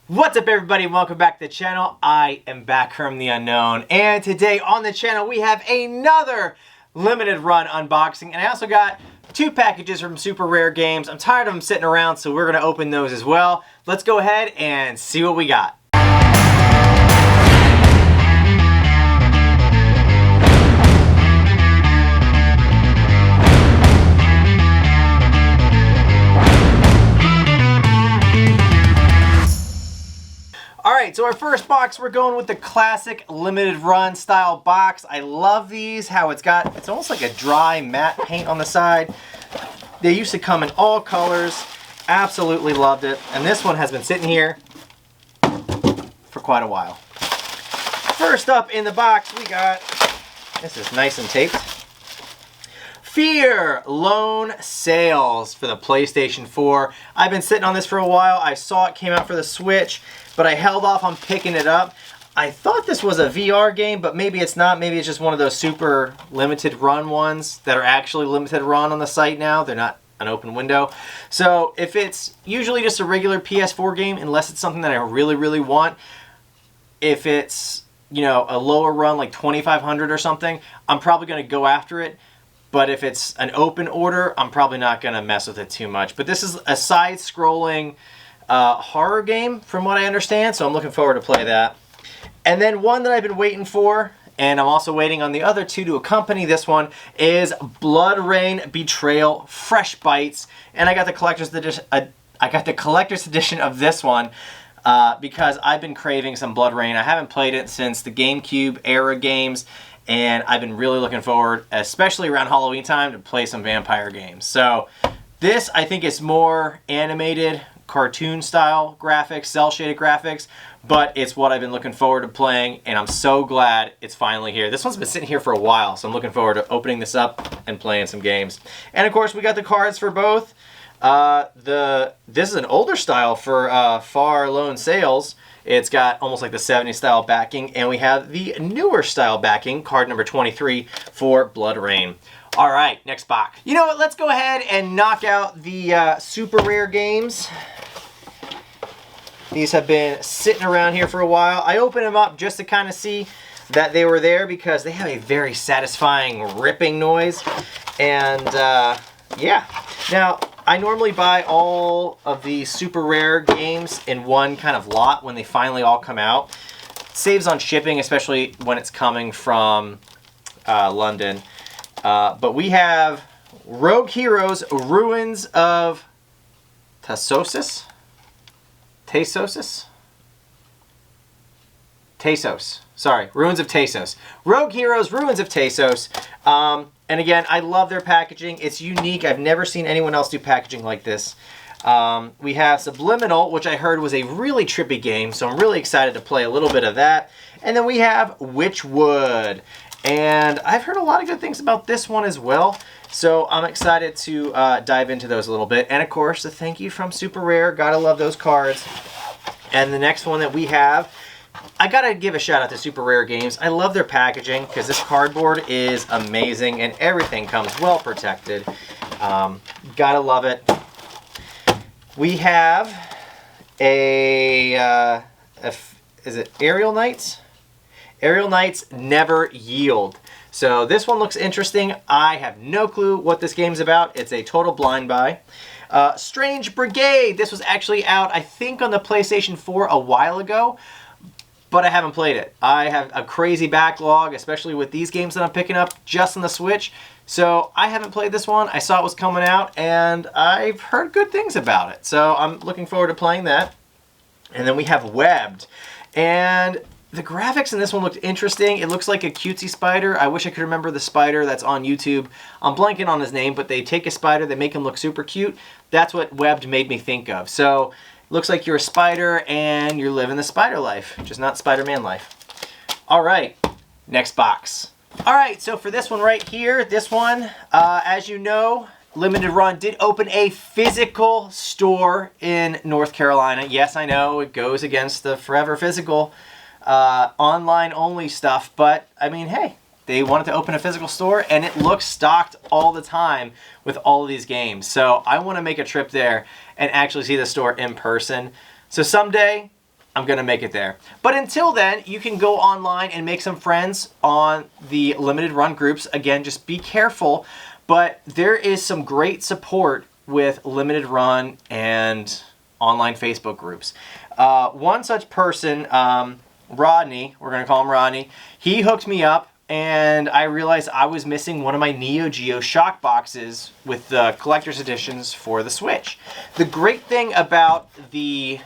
What's up, everybody? Welcome back to the channel. I am back from the unknown, and today on the channel we have another limited run unboxing, and I also got two packages from Super Rare Games. I'm tired of them sitting around, so we're going to open those as well. Let's go ahead and see what we got. Alright, so our first box, we're going with the classic limited run style box. I love these, how it's almost like a dry matte paint on the side. They used to come in all colors. Absolutely loved it. And this one has been sitting here for quite a while. First up in the box, we got, this is nice and taped, Fear Lone Sails for the PlayStation 4. I've been sitting on this for a while. I saw it came out for the Switch, but I held off on picking it up. I thought this was a VR game, but maybe it's not. Maybe it's just one of those super limited run ones that are actually limited run on the site now. They're not an open window. So if it's usually just a regular PS4 game, unless it's something that I really, really want, if it's, you know, a lower run like 2500 or something, I'm probably going to go after it. But if it's an open order, I'm probably not going to mess with it too much. But this is a side-scrolling horror game, from what I understand, so I'm looking forward to play that. And then one that I've been waiting for, and I'm also waiting on the other two to accompany this one, is BloodRayne Betrayal Fresh Bites. And I got the collector's edition of this one because I've been craving some BloodRayne. I haven't played it since the GameCube era games. And I've been really looking forward, especially around Halloween time, to play some vampire games. So this, I think, is more animated, cartoon-style graphics, cel-shaded graphics, but it's what I've been looking forward to playing, and I'm so glad it's finally here. This one's been sitting here for a while, so I'm looking forward to opening this up and playing some games. And, of course, we got the cards for both. This is an older style for Fear Lone Sails. It's got almost like the 70s style backing, and we have the newer style backing, card number 23 for BloodRayne. All right, next box. You know what? Let's go ahead and knock out the Super Rare Games. These have been sitting around here for a while. I opened them up just to kind of see that they were there because they have a very satisfying ripping noise. And yeah. Now, I normally buy all of the Super Rare games in one kind of lot when they finally all come out. It saves on shipping, especially when it's coming from London. But we have Rogue Heroes, Ruins of Tasos. Sorry, Ruins of Tasos. Rogue Heroes, Ruins of Tasos. And again, I love their packaging. It's unique. I've never seen anyone else do packaging like this. We have Subliminal, which I heard was a really trippy game, so I'm really excited to play a little bit of that. And then we have Witchwood. And I've heard a lot of good things about this one as well, so I'm excited to dive into those a little bit. And of course, a thank you from Super Rare. Gotta love those cards. And the next one that we have, I gotta give a shout out to Super Rare Games. I love their packaging because this cardboard is amazing and everything comes well protected. Gotta love it. We have is it Aerial Knights? Aerial Knights Never Yield. So this one looks interesting. I have no clue what this game's about. It's a total blind buy. Strange Brigade. This was actually out, I think, on the PlayStation 4 a while ago, but I haven't played it. I have a crazy backlog, especially with these games that I'm picking up just on the Switch. So I haven't played this one. I saw it was coming out, and I've heard good things about it. So I'm looking forward to playing that. And then we have Webbed. And the graphics in this one looked interesting. It looks like a cutesy spider. I wish I could remember the spider that's on YouTube. I'm blanking on his name, but they take a spider, they make him look super cute. That's what Webbed made me think of. So looks like you're a spider and you're living the spider life, just not Spider-Man life. All right, next box. All right, so for this one right here, this one, as you know, Limited Run did open a physical store in North Carolina. Yes, I know, it goes against the forever physical online only stuff, but I mean, hey, they wanted to open a physical store and it looks stocked all the time with all of these games. So I want to make a trip there and actually see the store in person. So someday I'm going to make it there. But until then, you can go online and make some friends on the limited run groups. Again, just be careful, but there is some great support with limited run and online Facebook groups. One such person, Rodney, we're going to call him Rodney, he hooked me up, and I realized I was missing one of my Neo Geo shock boxes with the collector's editions for the Switch. The great thing about the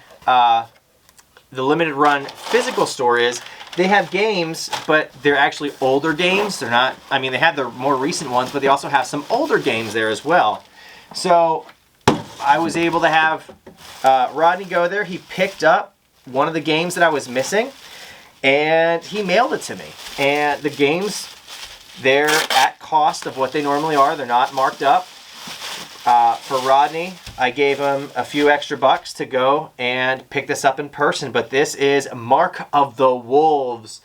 limited run physical store is they have games, but they're actually older games. They're not, I mean, they have the more recent ones, but they also have some older games there as well. So I was able to have Rodney go there. He picked up one of the games that I was missing, and he mailed it to me. And the games, they're at cost of what they normally are. They're not marked up. For Rodney, I gave him a few extra bucks to go and pick this up in person. But this is Mark of the Wolves,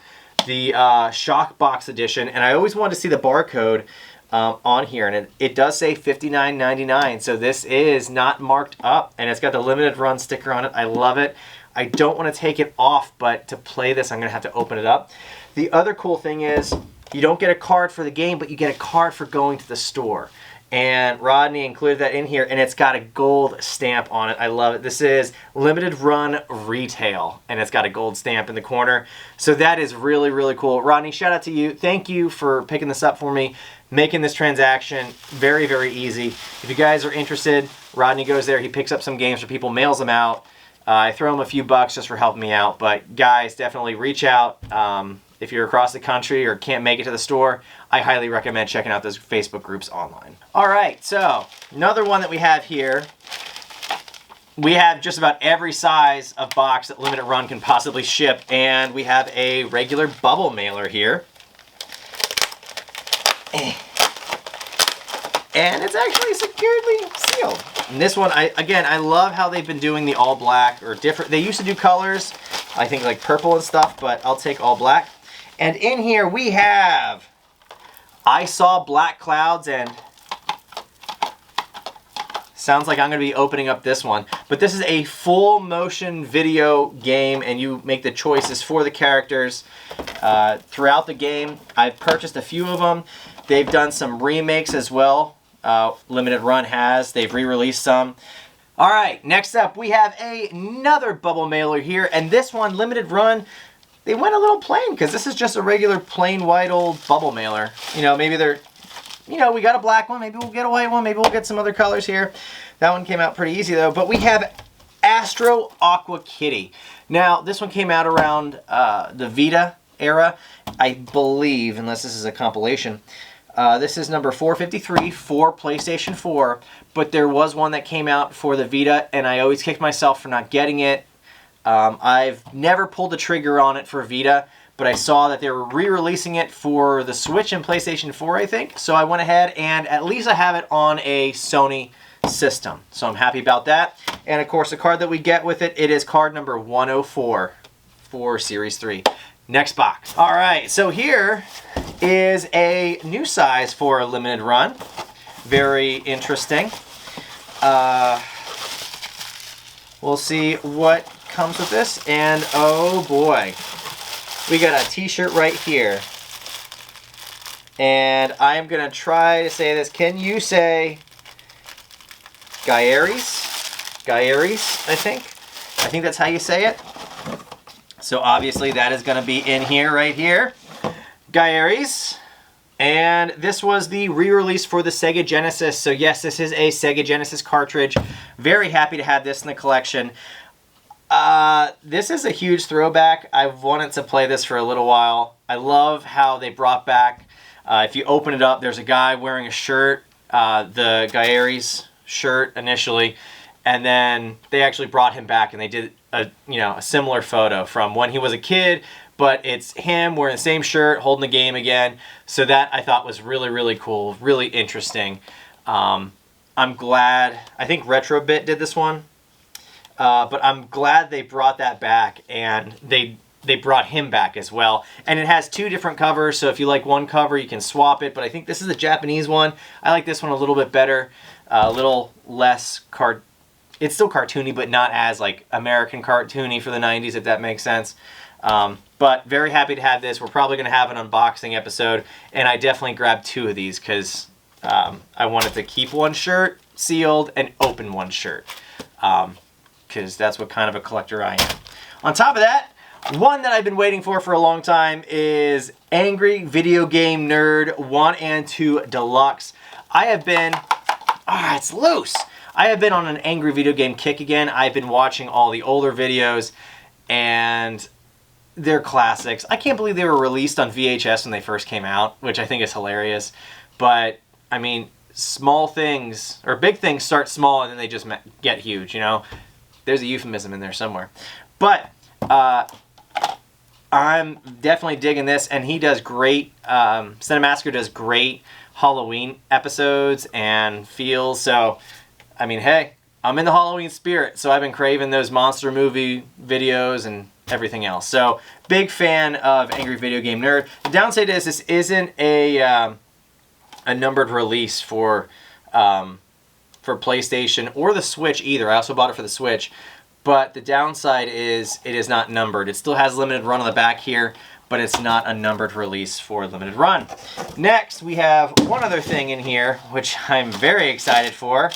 the shock box edition. And I always wanted to see the barcode on here. And it does say $59.99. So this is not marked up. And it's got the limited run sticker on it. I love it. I don't want to take it off, but to play this, I'm going to have to open it up. The other cool thing is you don't get a card for the game, but you get a card for going to the store. And Rodney included that in here, and it's got a gold stamp on it. I love it. This is limited run retail, and it's got a gold stamp in the corner. So that is really, really cool. Rodney, shout out to you. Thank you for picking this up for me, making this transaction very, very easy. If you guys are interested, Rodney goes there. He picks up some games for people, mails them out. I throw him a few bucks just for helping me out. But guys, definitely reach out. If you're across the country or can't make it to the store, I highly recommend checking out those Facebook groups online. All right, so another one that we have here. We have just about every size of box that Limited Run can possibly ship, and we have a regular bubble mailer here. And it's actually securely sealed. And this one, I love how they've been doing the all black or different. They used to do colors, I think like purple and stuff, but I'll take all black. And in here we have I Saw Black Clouds, and sounds like I'm going to be opening up this one. But this is a full motion video game, and you make the choices for the characters throughout the game. I've purchased a few of them. They've done some remakes as well. Limited Run has. They've re-released some. All right, next up we have another bubble mailer here, and this one, Limited Run, they went a little plain because this is just a regular plain white old bubble mailer. You know, maybe they're, you know, we got a black one, maybe we'll get a white one, maybe we'll get some other colors here. That one came out pretty easy though, but we have Astro Aqua Kitty. Now, this one came out around the Vita era, I believe, unless this is a compilation. This is number 453 for PlayStation 4, but there was one that came out for the Vita, and I always kick myself for not getting it. I've never pulled the trigger on it for Vita, but I saw that they were re-releasing it for the Switch and PlayStation 4, I think. So I went ahead, and at least I have it on a Sony system. So I'm happy about that. And of course, the card that we get with it, it is card number 104 for Series 3. Next box. All right, so here is a new size for a Limited Run. Very interesting. We'll see what comes with this, and oh boy, we got a t-shirt right here. And I am gonna try to say this. Can you say Gaiares? Gaiares, I think. I think that's how you say it. So obviously that is going to be in here, right here. Gaiares. And this was the re-release for the Sega Genesis. So yes, this is a Sega Genesis cartridge. Very happy to have this in the collection. This is a huge throwback. I've wanted to play this for a little while. I love how they brought back, if you open it up, there's a guy wearing a shirt, the Gaiares shirt initially, and then they actually brought him back and they did a similar photo from when he was a kid, but it's him wearing the same shirt, holding the game again. So that I thought was really, really cool, really interesting. I'm glad, I think Retrobit did this one, but I'm glad they brought that back, and they brought him back as well. And it has two different covers, so if you like one cover, you can swap it, but I think this is the Japanese one. I like this one a little bit better, a little less it's still cartoony, but not as like American cartoony for the 90s, if that makes sense. But very happy to have this. We're probably going to have an unboxing episode, and I definitely grabbed 2 of these because I wanted to keep one shirt sealed and open one shirt, because that's what kind of a collector I am. On top of that, one that I've been waiting for a long time is Angry Video Game Nerd 1 and 2 Deluxe. I have been... it's loose! I have been on an Angry Video Game kick again. I've been watching all the older videos, and they're classics. I can't believe they were released on VHS when they first came out, which I think is hilarious. But, I mean, small things, or big things start small and then they just get huge, you know? There's a euphemism in there somewhere. But, I'm definitely digging this, and he does great, Cinemassacre does great Halloween episodes and feels, so, I mean, hey, I'm in the Halloween spirit, so I've been craving those monster movie videos and everything else. So, big fan of Angry Video Game Nerd. The downside is this isn't a numbered release for PlayStation or the Switch either. I also bought it for the Switch. But the downside is it is not numbered. It still has limited run on the back here, but it's not a numbered release for limited run. Next, we have one other thing in here, which I'm very excited for.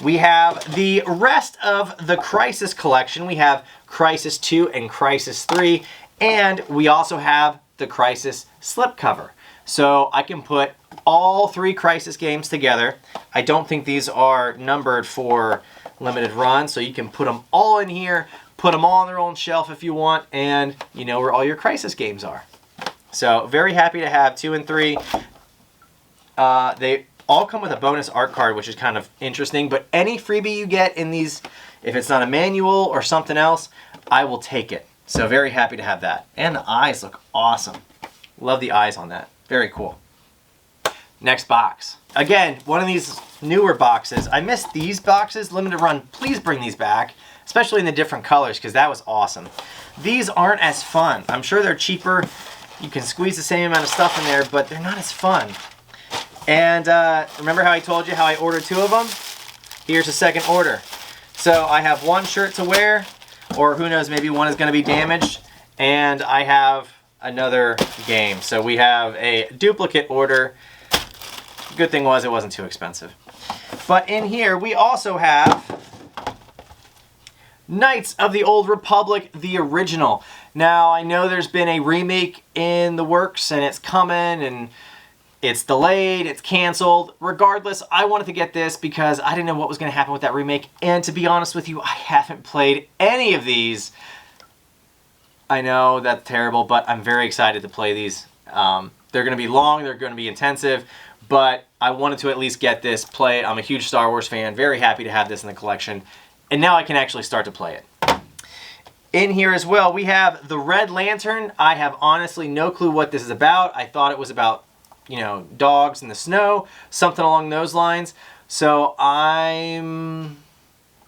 We have the rest of the Crysis collection. We have Crysis 2 and Crysis 3, and we also have the Crysis slipcover. So I can put all 3 Crysis games together. I don't think these are numbered for limited run, so you can put them all in here, put them all on their own shelf if you want, and you know where all your Crysis games are. So very happy to have 2 and 3. They all come with a bonus art card, which is kind of interesting, but any freebie you get in these, if it's not a manual or something else, I will take it. So very happy to have that. And the eyes look awesome. Love the eyes on that. Very cool. Next box. Again, one of these newer boxes. I missed these boxes. Limited run, please bring these back, especially in the different colors, because that was awesome. These aren't as fun. I'm sure they're cheaper. You can squeeze the same amount of stuff in there, but they're not as fun. And remember how I told you how I ordered 2 of them? Here's a second order. So I have 1 shirt to wear, or who knows, maybe one is going to be damaged, and I have another game. So we have a duplicate order. Good thing was it wasn't too expensive. But in here we also have Knights of the Old Republic, the original. Now I know there's been a remake in the works and it's coming and it's delayed, it's canceled. Regardless, I wanted to get this because I didn't know what was going to happen with that remake, and to be honest with you, I haven't played any of these. I know that's terrible, but I'm very excited to play these. They're going to be long, they're going to be intensive, but I wanted to at least get this, play it. I'm a huge Star Wars fan, very happy to have this in the collection, and now I can actually start to play it. In here as well, we have the Red Lantern. I have honestly no clue what this is about. I thought it was about, you know, dogs in the snow, something along those lines. So I'm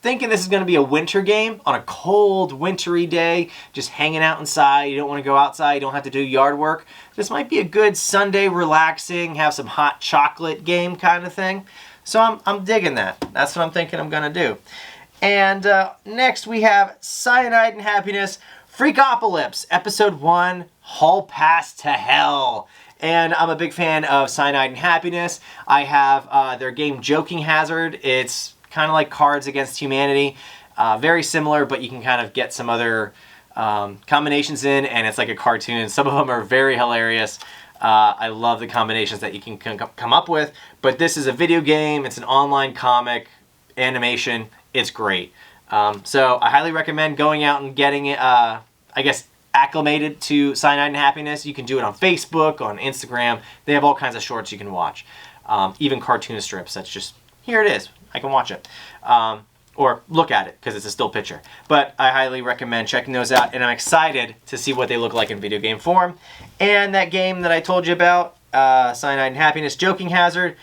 thinking this is going to be a winter game on a cold, wintry day, just hanging out inside. You don't want to go outside, you don't have to do yard work. This might be a good Sunday relaxing, have some hot chocolate game kind of thing. So I'm digging that. That's what I'm thinking I'm going to do. And next we have Cyanide and Happiness Freakopolis, Episode 1, Hall Pass to Hell. And I'm a big fan of Cyanide and Happiness. I have their game Joking Hazard. It's kind of like Cards Against Humanity. Very similar, but you can kind of get some other combinations in, and it's like a cartoon. Some of them are very hilarious. I love the combinations that you can come up with. But this is a video game. It's an online comic animation. It's great. So I highly recommend going out and getting it, I guess, acclimated to Cyanide and Happiness. You can do it on Facebook, on Instagram. They have all kinds of shorts you can watch. Even cartoon strips. That's just, here it is. I can watch it. Or look at it, because it's a still picture. But I highly recommend checking those out, and I'm excited to see what they look like in video game form. And that game that I told you about, Cyanide and Happiness, Joking Hazard,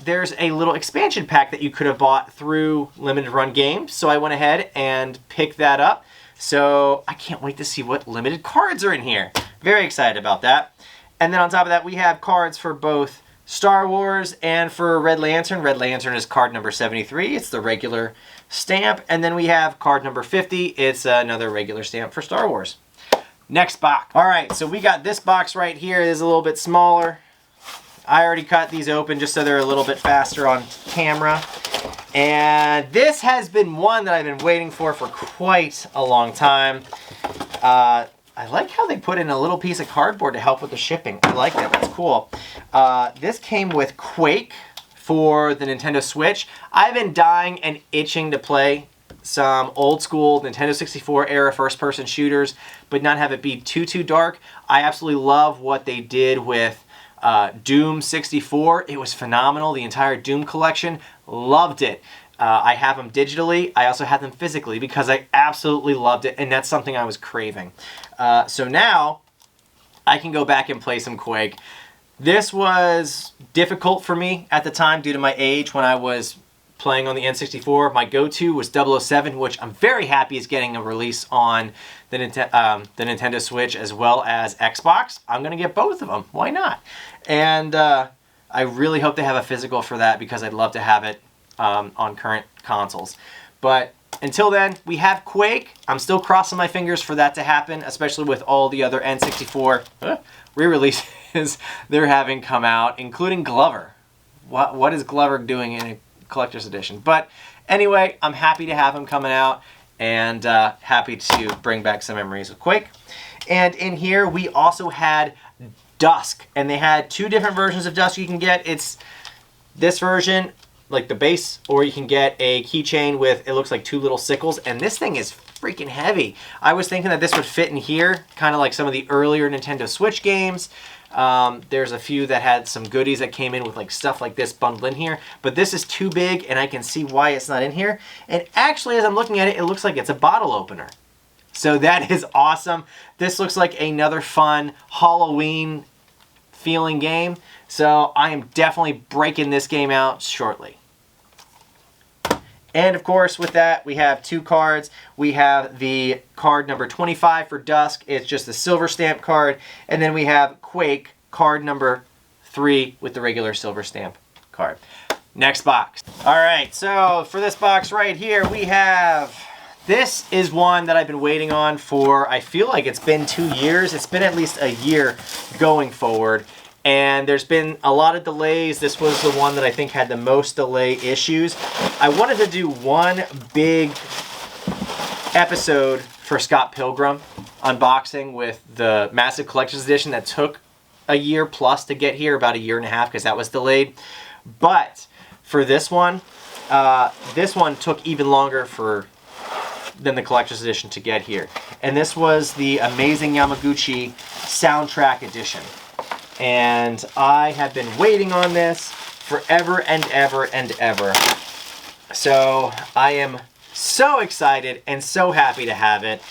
there's a little expansion pack that you could have bought through Limited Run Games, so I went ahead and picked that up. So I can't wait to see what limited cards are in here. Very excited about that. And then on top of that, we have cards for both Star Wars and for Red Lantern. Red Lantern is card number 73. It's the regular stamp, and then we have card number 50. It's another regular stamp for Star Wars. Next box. All right, so we got this box right here. It is a little bit smaller. I already cut these open just so they're a little bit faster on camera. And this has been one that I've been waiting for quite a long time. I like how they put in a little piece of cardboard to help with the shipping. I like that. That's cool. This came with Quake for the Nintendo Switch. I've been dying and itching to play some old school Nintendo 64 era first-person shooters, but not have it be too dark. I absolutely love what they did with Doom 64. It was phenomenal. The entire Doom collection. Loved it. I have them digitally. I also have them physically because I absolutely loved it, and that's something I was craving. So now I can go back and play some Quake. This was difficult for me at the time due to my age when I was playing on the N64. My go-to was 007, which I'm very happy is getting a release on the Nintendo Switch as well as Xbox. I'm going to get both of them. Why not? And I really hope they have a physical for that because I'd love to have it on current consoles. But until then, we have Quake. I'm still crossing my fingers for that to happen, especially with all the other N64 re-releases they're having come out, including Glover. What is Glover doing in a collector's edition? But anyway, I'm happy to have him coming out and happy to bring back some memories of Quake. And in here, we also had Dusk, and they had two different versions of Dusk you can get. It's this version, like the base, or you can get a keychain with, it looks like two little sickles, and this thing is freaking heavy. I was thinking that this would fit in here, kind of like some of the earlier Nintendo Switch games. There's a few that had some goodies that came in with like stuff like this bundled in here, but this is too big, and I can see why it's not in here. And actually, as I'm looking at it, it looks like it's a bottle opener. So that is awesome. This looks like another fun Halloween feeling game. So I am definitely breaking this game out shortly. And of course, with that, we have two cards. We have the card number 25 for Dusk. It's just a silver stamp card. And then we have Quake, card number 3 with the regular silver stamp card. Next box. All right, so for this box right here, we have... This is one that I've been waiting on for, I feel like it's been 2 years. It's been at least a year going forward. And there's been a lot of delays. This was the one that I think had the most delay issues. I wanted to do one big episode for Scott Pilgrim unboxing with the Massive Collector's Edition that took a year plus to get here, about a year and a half because that was delayed. But for this one took even longer than the Collector's Edition to get here. And this was the Amazing Yamaguchi Soundtrack Edition. And I have been waiting on this forever and ever and ever. So I am so excited and so happy to have it.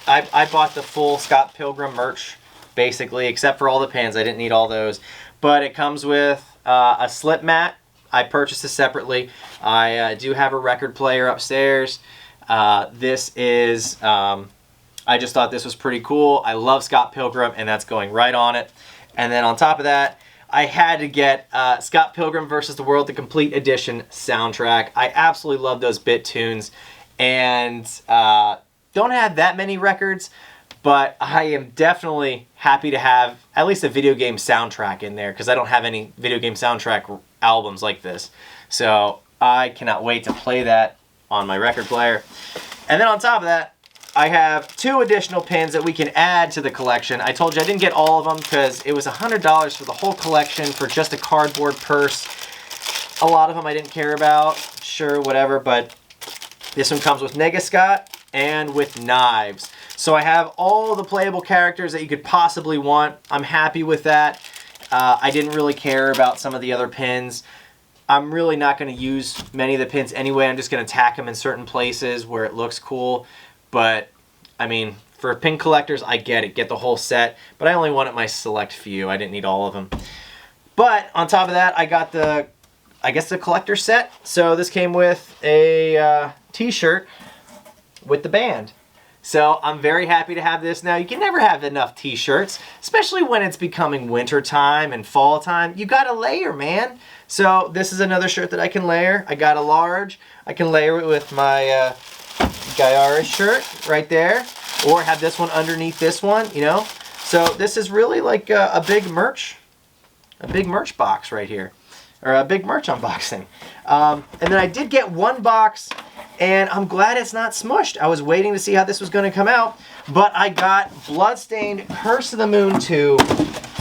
I bought the full Scott Pilgrim merch, basically, except for all the pins. I didn't need all those. But it comes with a slip mat. I purchased this separately. I do have a record player upstairs. This is... I just thought this was pretty cool. I love Scott Pilgrim, and that's going right on it. And then on top of that, I had to get Scott Pilgrim vs. the World, the Complete Edition soundtrack. I absolutely love those bit tunes. And don't have that many records, but I am definitely happy to have at least a video game soundtrack in there because I don't have any video game soundtrack albums like this. So I cannot wait to play that on my record player. And then on top of that, I have 2 additional pins that we can add to the collection. I told you I didn't get all of them because it was $100 for the whole collection for just a cardboard purse. A lot of them I didn't care about. Sure, whatever, but this one comes with Negascott and with Knives. So I have all the playable characters that you could possibly want. I'm happy with that. I didn't really care about some of the other pins. I'm really not going to use many of the pins anyway. I'm just going to tack them in certain places where it looks cool. But, I mean, for pin collectors, I get it. Get the whole set. But I only wanted my select few. I didn't need all of them. But, on top of that, I got the, I guess, the collector set. So, this came with a t-shirt with the band. So I'm very happy to have this now. You can never have enough t-shirts, especially when it's becoming winter time and fall time. You gotta layer, man. So this is another shirt that I can layer. I got a large. I can layer it with my Gaiaris shirt right there, or have this one underneath this one, you know. So this is really like a big merch box right here, or a big merch unboxing. And then I did get one box, and I'm glad it's not smushed. I was waiting to see how this was going to come out, but I got Bloodstained Curse of the Moon 2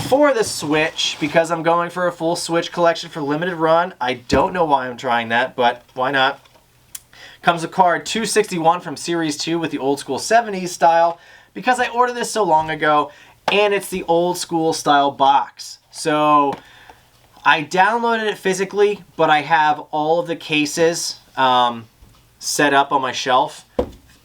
for the Switch because I'm going for a full Switch collection for limited run. I don't know why I'm trying that, but why not? Comes a card 261 from Series 2 with the old school 70s style because I ordered this so long ago, and it's the old school style box. So I downloaded it physically, but I have all of the cases set up on my shelf,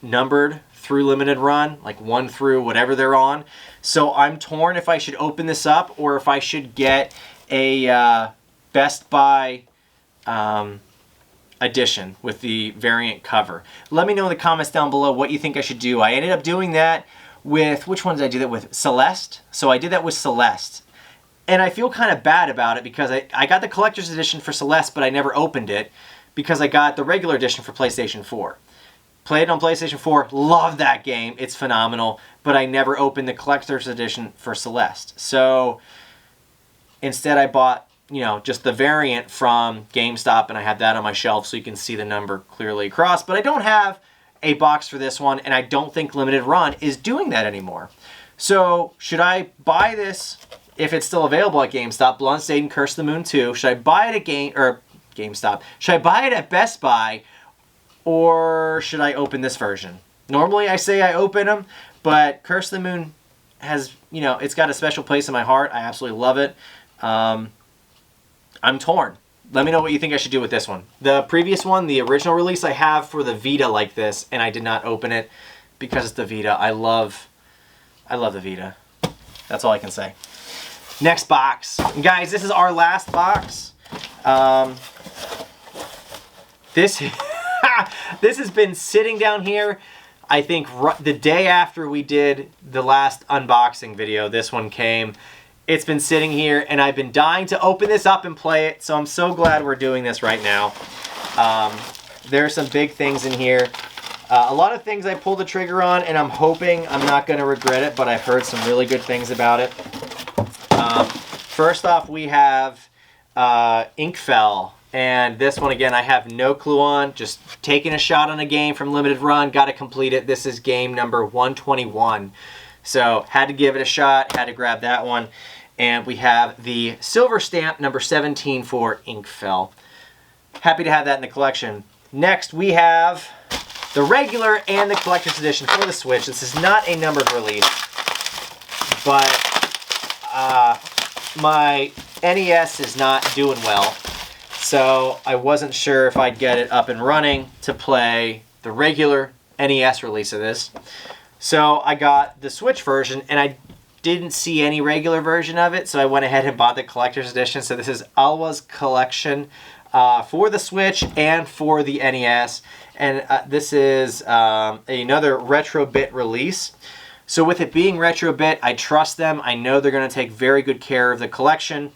numbered through limited run, like 1 through whatever they're on. So I'm torn if I should open this up or if I should get a Best Buy edition with the variant cover. Let me know in the comments down below what you think I should do. I ended up doing that with, which one did I do that with? Celeste. So I did that with Celeste. And I feel kind of bad about it because I got the collector's edition for Celeste, but I never opened it because I got the regular edition for PlayStation 4. Played it on PlayStation 4, love that game, it's phenomenal, but I never opened the collector's edition for Celeste. So instead I bought, you know, just the variant from GameStop, and I have that on my shelf so you can see the number clearly across. But I don't have a box for this one, and I don't think Limited Run is doing that anymore. So should I buy this if it's still available at GameStop, Bloodstained Curse of the Moon 2? Should I buy it at GameStop? Should I buy it at Best Buy, or should I open this version? Normally I say I open them, but Curse of the Moon has, you know, it's got a special place in my heart. I absolutely love it. I'm torn. Let me know what you think I should do with this one. The previous one, the original release, I have for the Vita like this, and I did not open it because it's the Vita. I love the Vita. That's all I can say. Next box. And guys, this is our last box. This has been sitting down here. I think the day after we did the last unboxing video, this one came. It's been sitting here, and I've been dying to open this up and play it, so I'm so glad we're doing this right now. There are some big things in here. A lot of things I pulled the trigger on, and I'm hoping I'm not going to regret it, but I've heard some really good things about it. First off, we have Inkfell, and this one, again, I have no clue on. Just taking a shot on a game from Limited Run, got to complete it. This is game number 121. So, had to give it a shot, had to grab that one. And we have the silver stamp, number 17 for Inkfell. Happy to have that in the collection. Next, we have the regular and the collector's edition for the Switch. This is not a numbered release, but my NES is not doing well. So, I wasn't sure if I'd get it up and running to play the regular NES release of this. So, I got the Switch version, and I didn't see any regular version of it, so I went ahead and bought the collector's edition. So this is Alwa's collection for the Switch and for the NES, and this is another Retrobit release. So with it being Retrobit, I trust them. I know they're going to take very good care of the collection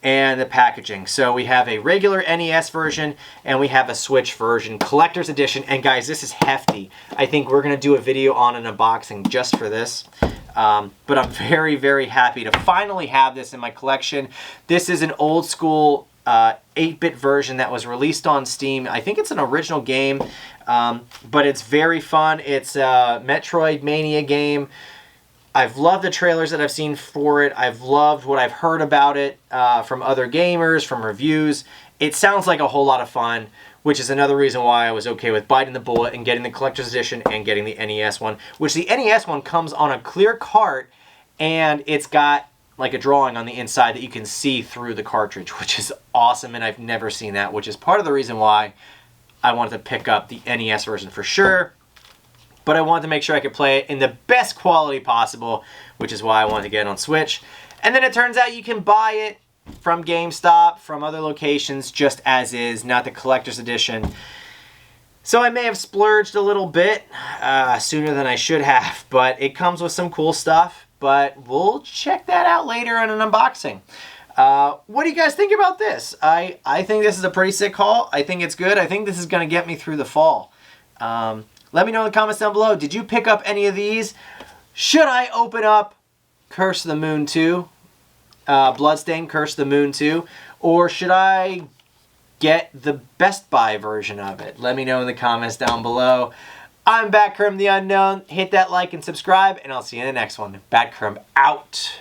and the packaging. So we have a regular NES version and we have a Switch version, collector's edition. And guys, this is hefty. I think we're going to do a video on an unboxing just for this. But I'm very, very happy to finally have this in my collection. This is an old school 8-bit version that was released on Steam. I think it's an original game, but it's very fun. It's a Metroidvania game. I've loved the trailers that I've seen for it. I've loved what I've heard about it from other gamers, from reviews. It sounds like a whole lot of fun, which is another reason why I was okay with biting the bullet and getting the collector's edition and getting the NES one, which the NES one comes on a clear cart, and it's got like a drawing on the inside that you can see through the cartridge, which is awesome, and I've never seen that, which is part of the reason why I wanted to pick up the NES version for sure. But I wanted to make sure I could play it in the best quality possible, which is why I wanted to get it on Switch. And then it turns out you can buy it from GameStop, from other locations, just as is, not the collector's edition. So I may have splurged a little bit sooner than I should have, but it comes with some cool stuff. But we'll check that out later in an unboxing. What do you guys think about this? I think this is a pretty sick haul. I think it's good. I think this is going to get me through the fall. Let me know in the comments down below. Did you pick up any of these? Should I open up Curse of the Moon 2? Bloodstained Curse of the Moon 2? Or should I get the Best Buy version of it? Let me know in the comments down below. I'm Bat Krim the Unknown. Hit that like and subscribe, and I'll see you in the next one. Bat Krim out.